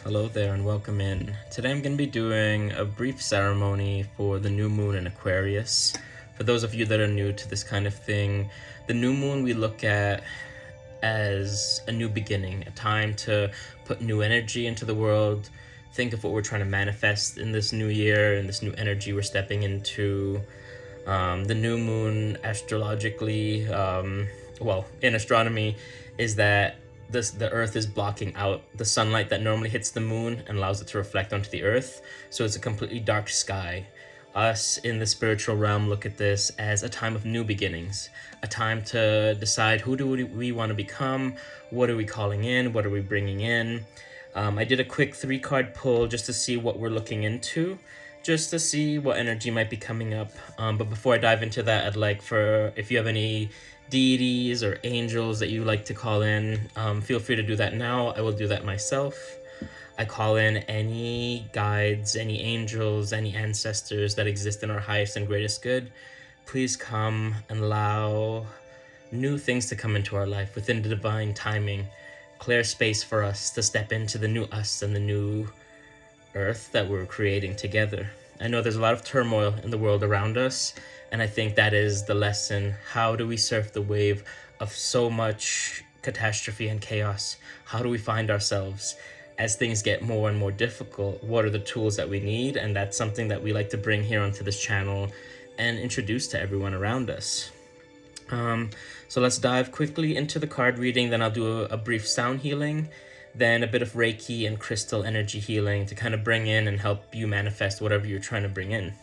Hello there and welcome in. Today I'm going to be doing a brief ceremony for the new moon in Aquarius. For those of you that are new to this kind of thing, the new moon we look at as a new beginning, a time to put new energy into the world. Think of what we're trying to manifest in this new year and this new energy we're stepping into. The new moon astrologically, in astronomy, is that the earth is blocking out the sunlight that normally hits the moon and allows it to reflect onto the earth, so it's a completely dark sky. Us in the spiritual realm look at this as a time of new beginnings, a time to decide who do we want to become, what are we calling in, what are we bringing in. I did a quick 3-card pull just to see what we're looking into, just to see what energy might be coming up. But before I dive into that, I'd like if you have any deities or angels that you like to call in, feel free to do that now. I will do that myself. I call in any guides, any angels, any ancestors that exist in our highest and greatest good. Please come and allow new things to come into our life within the divine timing. Clear space for us to step into the new us and the new earth that we're creating together. I know there's a lot of turmoil in the world around us, and I think that is the lesson. How do we surf the wave of so much catastrophe and chaos? How do we find ourselves as things get more and more difficult? What are the tools that we need? And that's something that we like to bring here onto this channel and introduce to everyone around us. So let's dive quickly into the card reading, then I'll do a brief sound healing, then a bit of Reiki and crystal energy healing to kind of bring in and help you manifest whatever you're trying to bring in.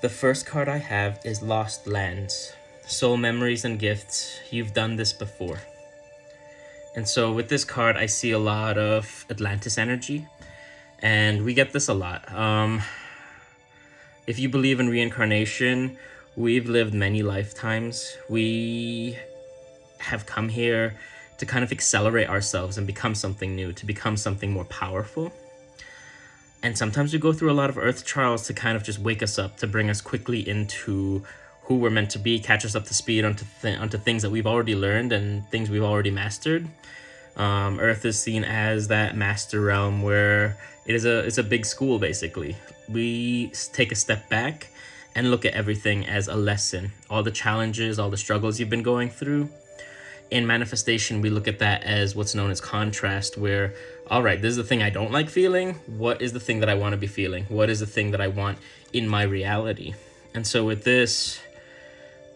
The first card I have is Lost Lands. Soul memories and gifts. You've done this before. And so with this card, I see a lot of Atlantis energy, and we get this a lot. If you believe in reincarnation, we've lived many lifetimes. We have come here to kind of accelerate ourselves and become something new, to become something more powerful. And sometimes we go through a lot of earth trials to kind of just wake us up, to bring us quickly into who we're meant to be, catch us up to speed onto things that we've already learned and things we've already mastered. Earth is seen as that master realm where it's a big school, basically. We take a step back and look at everything as a lesson. All the challenges, all the struggles you've been going through. In manifestation, we look at that as what's known as contrast, where, all right, this is the thing I don't like feeling. What is the thing that I want to be feeling? What is the thing that I want in my reality? And so with this,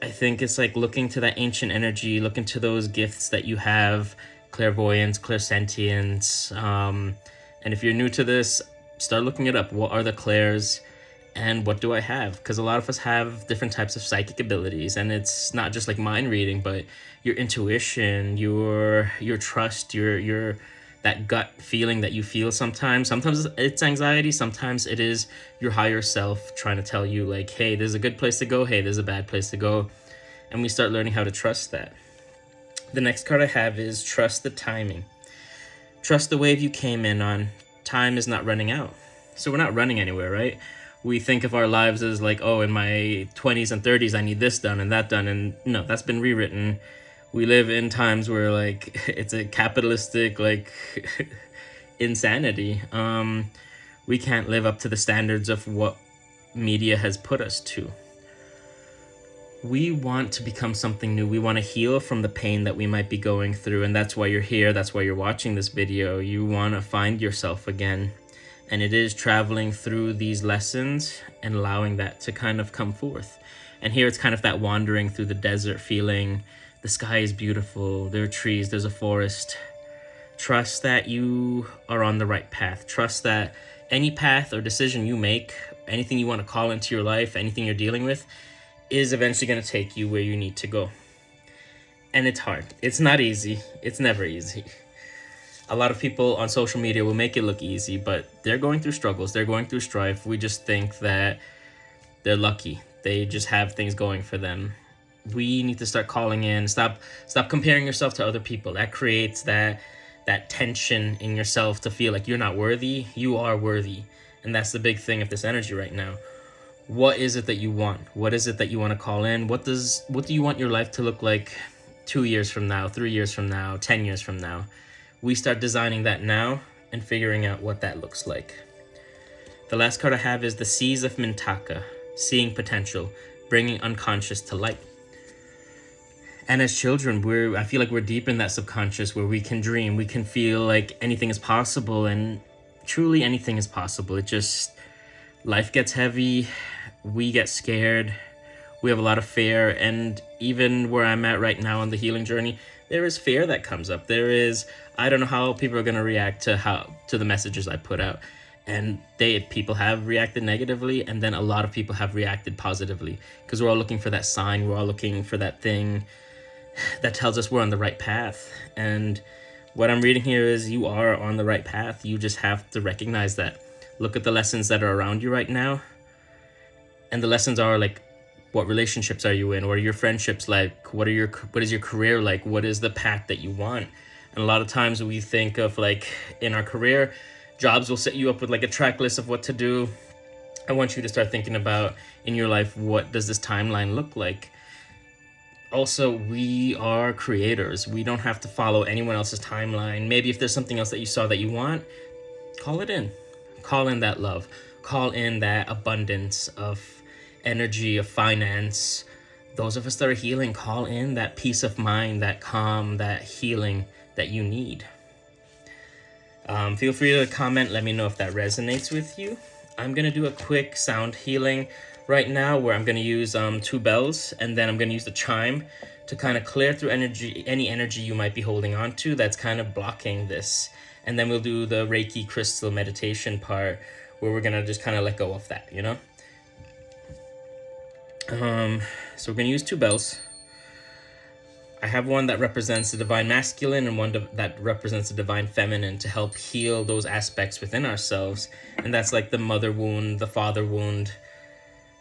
I think it's like looking to that ancient energy, looking to those gifts that you have, clairvoyance, clairsentience. And if you're new to this, start looking it up. What are the clairs? And what do I have? Because a lot of us have different types of psychic abilities, and it's not just like mind reading, but your intuition, your trust, your that gut feeling that you feel sometimes. Sometimes it's anxiety, sometimes it is your higher self trying to tell you like, hey, there's a good place to go, hey, there's a bad place to go. And we start learning how to trust that. The next card I have is Trust the Timing. Trust the wave you came in on. Time is not running out. So we're not running anywhere, right? We think of our lives as like, oh, in my 20s and 30s, I need this done and that done. And no, that's been rewritten. We live in times where like it's a capitalistic like insanity. We can't live up to the standards of what media has put us to. We want to become something new. We want to heal from the pain that we might be going through. And that's why you're here. That's why you're watching this video. You want to find yourself again. And it is traveling through these lessons and allowing that to kind of come forth. And here it's kind of that wandering through the desert feeling. The sky is beautiful. There are trees. There's a forest. Trust that you are on the right path. Trust that any path or decision you make, anything you want to call into your life, anything you're dealing with, is eventually going to take you where you need to go. And it's hard. It's not easy. It's never easy. A lot of people on social media will make it look easy, but they're going through struggles. They're going through strife. We just think that they're lucky. They just have things going for them. We need to start calling in. Stop comparing yourself to other people. That creates that tension in yourself to feel like you're not worthy. You are worthy. And that's the big thing of this energy right now. What is it that you want? What is it that you want to call in? What do you want your life to look like 2 years from now, 3 years from now, 10 years from now? We start designing that now, and figuring out what that looks like. The last card I have is the Seas of Mintaka, seeing potential, bringing unconscious to light. And as children, I feel like we're deep in that subconscious where we can dream, we can feel like anything is possible, and truly anything is possible. It just, life gets heavy, we get scared, we have a lot of fear, and even where I'm at right now on the healing journey, there is fear that comes up. There is, I don't know how people are going to react to the messages I put out. And people have reacted negatively, and then a lot of people have reacted positively, because we're all looking for that sign, we're all looking for that thing that tells us we're on the right path. And what I'm reading here is you are on the right path. You just have to recognize that. Look at the lessons that are around you right now. And the lessons are like, what relationships are you in? What are your friendships like? What is your career like? What is the path that you want? And a lot of times we think of, like, in our career, jobs will set you up with like a track list of what to do. I want you to start thinking about, in your life, what does this timeline look like? Also, we are creators. We don't have to follow anyone else's timeline. Maybe if there's something else that you saw that you want, call it in. Call in that love. Call in that abundance of energy, of finance. Those of us that are healing, call in that peace of mind, that calm, that healing that you need. Feel free to comment. Let me know if that resonates with you. I'm going to do a quick sound healing right now where I'm going to use 2 bells, and then I'm going to use the chime to kind of clear through any energy you might be holding on to that's kind of blocking this. And then we'll do the Reiki crystal meditation part where we're going to just kind of let go of that, you know? So we're going to use 2 bells. I have one that represents the divine masculine and one that represents the divine feminine to help heal those aspects within ourselves. And that's like the mother wound, the father wound,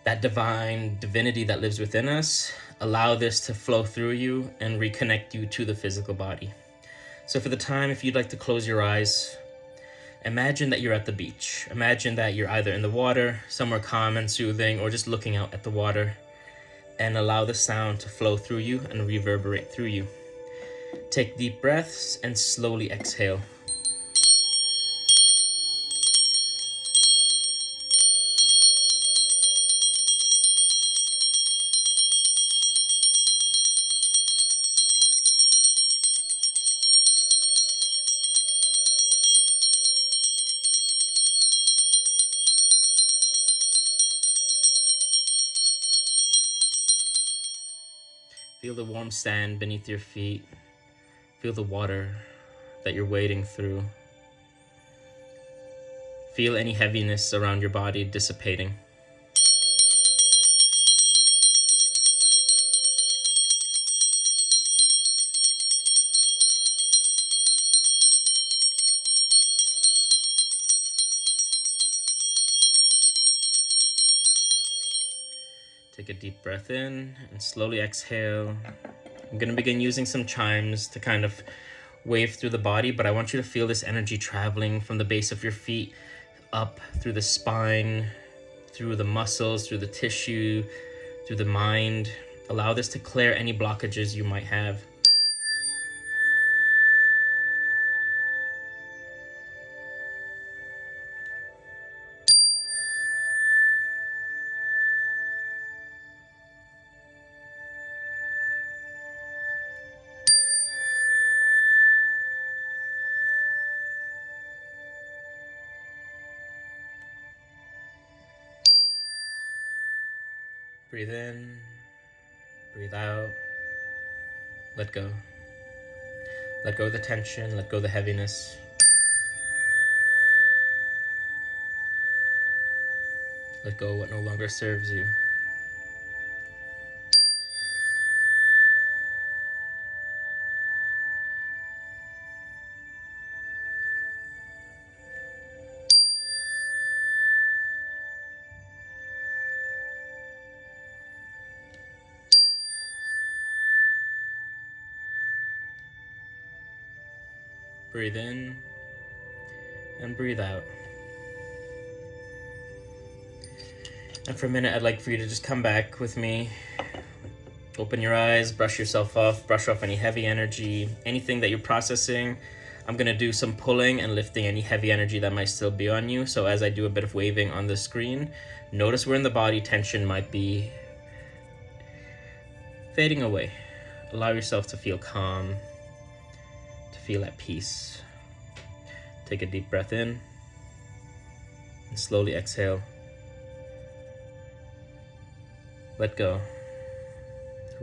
that divine divinity that lives within us. Allow this to flow through you and reconnect you to the physical body. So for the time, if you'd like to close your eyes, imagine that you're at the beach. Imagine that you're either in the water, somewhere calm and soothing, or just looking out at the water. And allow the sound to flow through you and reverberate through you. Take deep breaths and slowly exhale. Feel the warm sand beneath your feet. Feel the water that you're wading through. Feel any heaviness around your body dissipating. Take a deep breath in and slowly exhale. I'm going to begin using some chimes to kind of wave through the body, but I want you to feel this energy traveling from the base of your feet up through the spine, through the muscles, through the tissue, through the mind. Allow this to clear any blockages you might have. Breathe in, breathe out, let go. Let go of the tension, let go of the heaviness. Let go of what no longer serves you. Breathe in and breathe out. And for a minute, I'd like for you to just come back with me. Open your eyes, brush yourself off, brush off any heavy energy, anything that you're processing. I'm going to do some pulling and lifting any heavy energy that might still be on you. So as I do a bit of waving on the screen, notice where in the body tension might be fading away. Allow yourself to feel calm, to feel at peace. Take a deep breath in and slowly exhale. Let go.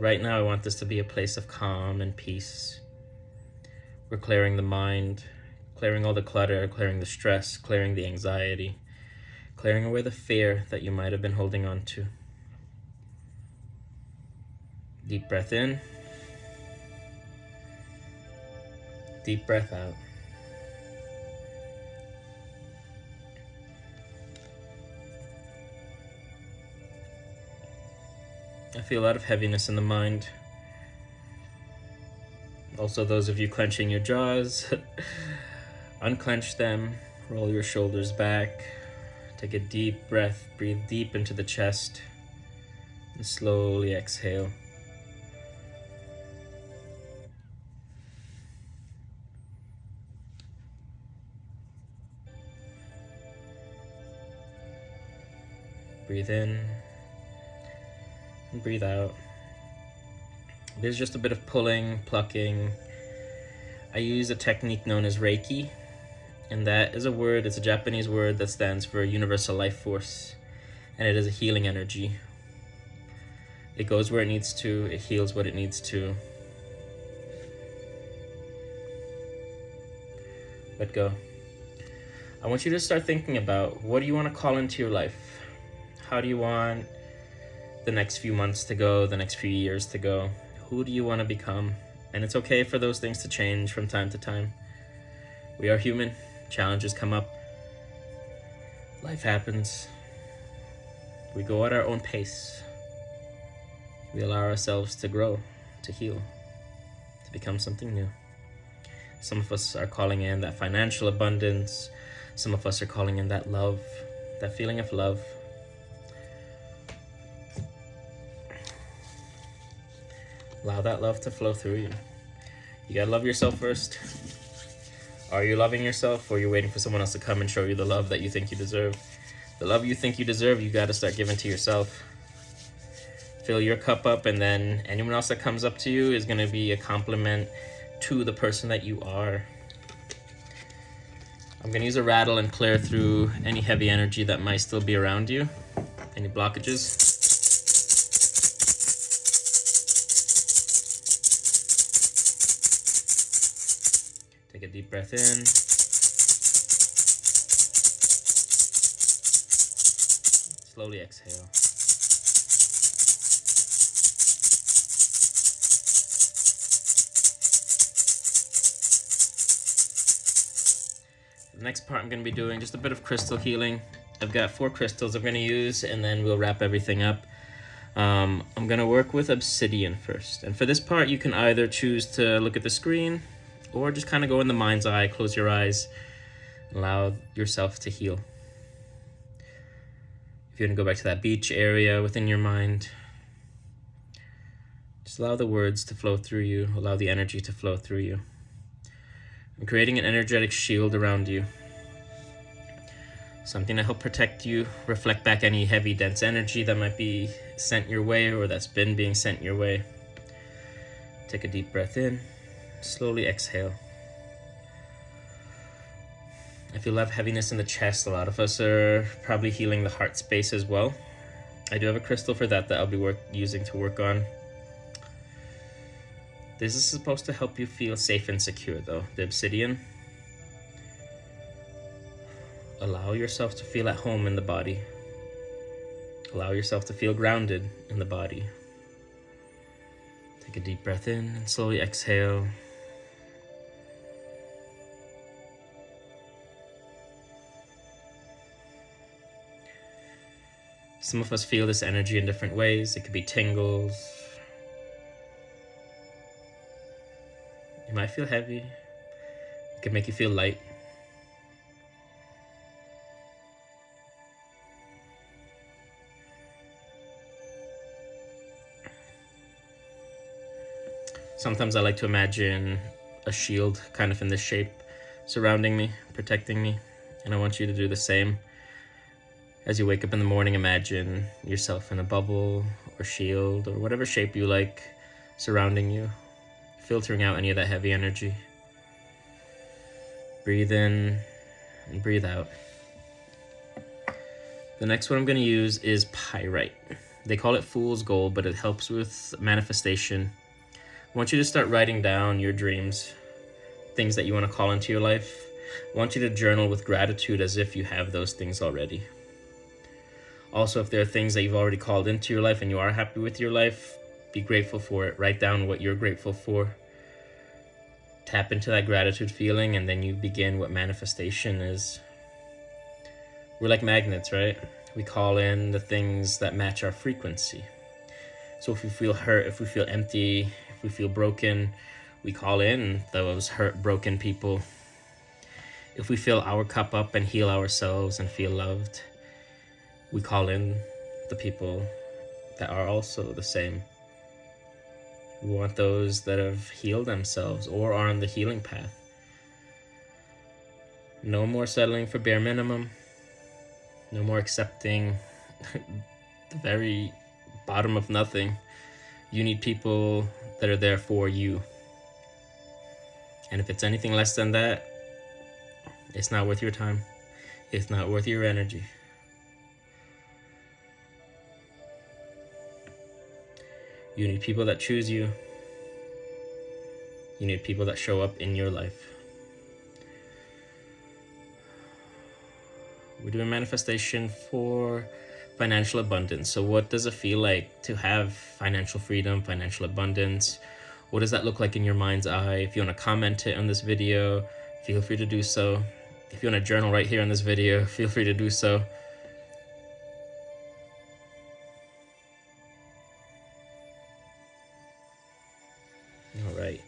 Right now, I want this to be a place of calm and peace. We're clearing the mind, clearing all the clutter, clearing the stress, clearing the anxiety, clearing away the fear that you might have been holding on to. Deep breath in. Deep breath out. I feel a lot of heaviness in the mind. Also, those of you clenching your jaws, unclench them, roll your shoulders back, take a deep breath, breathe deep into the chest, and slowly exhale. Breathe in and breathe out. There's just a bit of pulling, plucking. I use a technique known as Reiki, and that is a word, it's a Japanese word that stands for universal life force, and it is a healing energy. It goes where it needs to, it heals what it needs to. Let go. I want you to start thinking about, what do you want to call into your life? How do you want the next few months to go, the next few years to go? Who do you want to become? And it's okay for those things to change from time to time. We are human. Challenges come up. Life happens. We go at our own pace. We allow ourselves to grow, to heal, to become something new. Some of us are calling in that financial abundance. Some of us are calling in that love, that feeling of love. Allow that love to flow through you. You gotta love yourself first. Are you loving yourself, or are you waiting for someone else to come and show you the love that you think you deserve? The love you think you deserve, you gotta start giving to yourself. Fill your cup up, and then anyone else that comes up to you is gonna be a compliment to the person that you are. I'm gonna use a rattle and clear through any heavy energy that might still be around you, any blockages. Take a deep breath in. Slowly exhale. The next part I'm going to be doing just a bit of crystal healing. I've got 4 crystals I'm going to use, and then we'll wrap everything up. I'm going to work with obsidian first. And for this part, you can either choose to look at the screen, or just kind of go in the mind's eye, close your eyes, allow yourself to heal. If you're going to go back to that beach area within your mind, just allow the words to flow through you, allow the energy to flow through you. I'm creating an energetic shield around you. Something to help protect you, reflect back any heavy, dense energy that might be sent your way or that's been being sent your way. Take a deep breath in. Slowly exhale. I feel a lot of heaviness in the chest. A lot of us are probably healing the heart space as well. I do have a crystal for that I'll be using to work on. This is supposed to help you feel safe and secure though, the obsidian. Allow yourself to feel at home in the body. Allow yourself to feel grounded in the body. Take a deep breath in and slowly exhale. Some of us feel this energy in different ways. It could be tingles. You might feel heavy. It could make you feel light. Sometimes I like to imagine a shield kind of in this shape, surrounding me, protecting me, and I want you to do the same. As you wake up in the morning, imagine yourself in a bubble or shield or whatever shape you like surrounding you, filtering out any of that heavy energy. Breathe in and breathe out. The next one I'm going to use is pyrite. They call it fool's gold, but it helps with manifestation. I want you to start writing down your dreams, things that you want to call into your life. I want you to journal with gratitude as if you have those things already. Also, if there are things that you've already called into your life and you are happy with your life, be grateful for it. Write down what you're grateful for. Tap into that gratitude feeling, and then you begin what manifestation is. We're like magnets, right? We call in the things that match our frequency. So if we feel hurt, if we feel empty, if we feel broken, we call in those hurt, broken people. If we fill our cup up and heal ourselves and feel loved, we call in the people that are also the same. We want those that have healed themselves or are on the healing path. No more settling for bare minimum. No more accepting the very bottom of nothing. You need people that are there for you. And if it's anything less than that, it's not worth your time. It's not worth your energy. You need people that choose you. You need people that show up in your life. We're doing manifestation for financial abundance. So what does it feel like to have financial freedom, financial abundance? What does that look like in your mind's eye? If you want to comment it on this video, feel free to do so. If you want to journal right here in this video, feel free to do so. All right.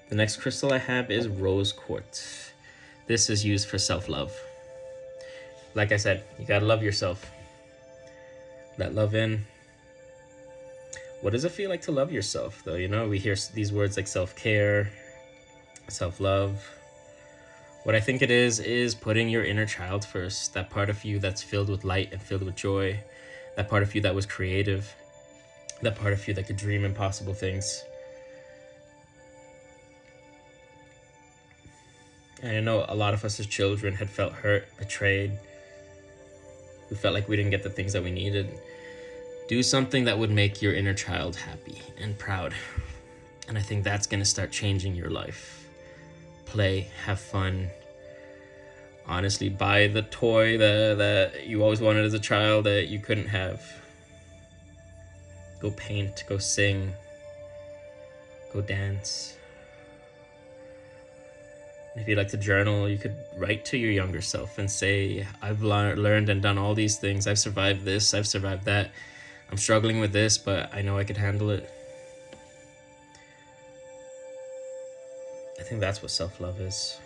The next crystal I have is rose quartz. This is used for self-love. Like I said, you gotta love yourself. Let love in. What does it feel like to love yourself, though? You know, we hear these words like self-care, self-love. What I think it is putting your inner child first. That part of you that's filled with light and filled with joy. That part of you that was creative. That part of you that could dream impossible things. And I know a lot of us as children had felt hurt, betrayed. We felt like we didn't get the things that we needed. Do something that would make your inner child happy and proud. And I think that's going to start changing your life. Play, have fun. Honestly, buy the toy that you always wanted as a child that you couldn't have. Go paint, go sing, go dance. If you'd like to journal, you could write to your younger self and say, I've learned and done all these things. I've survived this, I've survived that. I'm struggling with this, but I know I could handle it. I think that's what self-love is.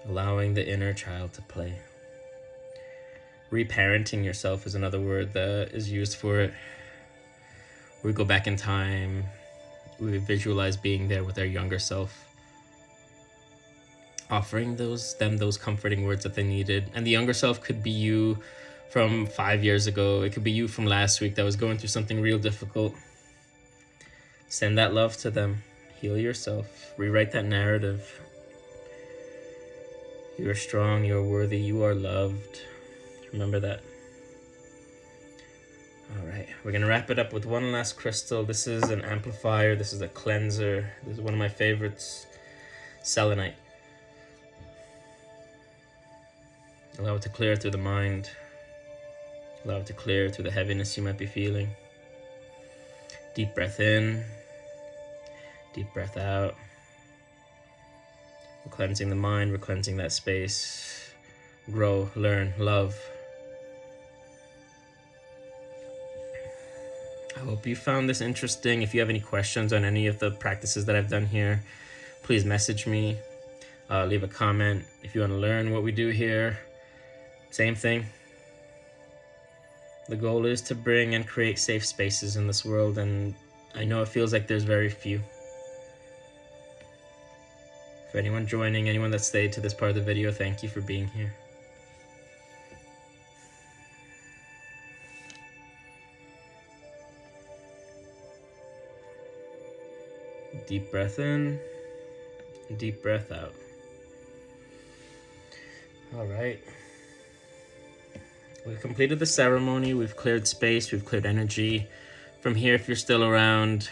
Allowing the inner child to play. Reparenting yourself is another word that is used for it. We go back in time, we visualize being there with our younger self. Offering them those comforting words that they needed. And the younger self could be you from 5 years ago. It could be you from last week that was going through something real difficult. Send that love to them. Heal yourself. Rewrite that narrative. You are strong, you are worthy, you are loved. Remember that. All right, we're gonna wrap it up with one last crystal. This is an amplifier. This is a cleanser. This is one of my favorites. Selenite. Allow it to clear through the mind. Allow it to clear through the heaviness you might be feeling. Deep breath in. Deep breath out. We're cleansing the mind. We're cleansing that space. Grow, learn, love. I hope you found this interesting. If you have any questions on any of the practices that I've done here, please message me. Leave a comment. If you want to learn what we do here, same thing. The goal is to bring and create safe spaces in this world, and I know it feels like there's very few. For anyone joining, anyone that stayed to this part of the video, thank you for being here. Deep breath in, deep breath out. All right. We've completed the ceremony, we've cleared space, we've cleared energy. From here, if you're still around,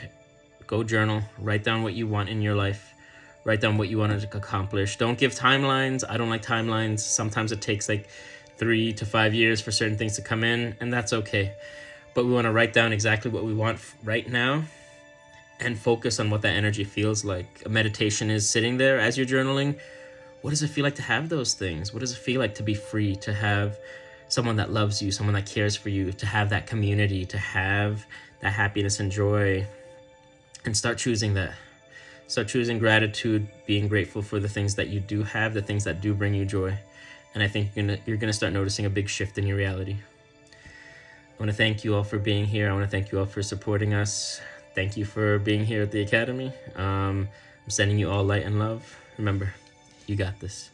go journal, write down what you want in your life. Write down what you want to accomplish. Don't give timelines. I don't like timelines. Sometimes it takes like 3 to 5 years for certain things to come in, and that's okay. But we want to write down exactly what we want right now and focus on what that energy feels like. A meditation is sitting there as you're journaling. What does it feel like to have those things? What does it feel like to be free, to have someone that loves you, someone that cares for you, to have that community, to have that happiness and joy? And start choosing that. Start choosing gratitude, being grateful for the things that you do have, the things that do bring you joy. And I think you're gonna start noticing a big shift in your reality. I want to thank you all for being here. I want to thank you all for supporting us. Thank you for being here at the Academy. I'm sending you all light and love. Remember, you got this.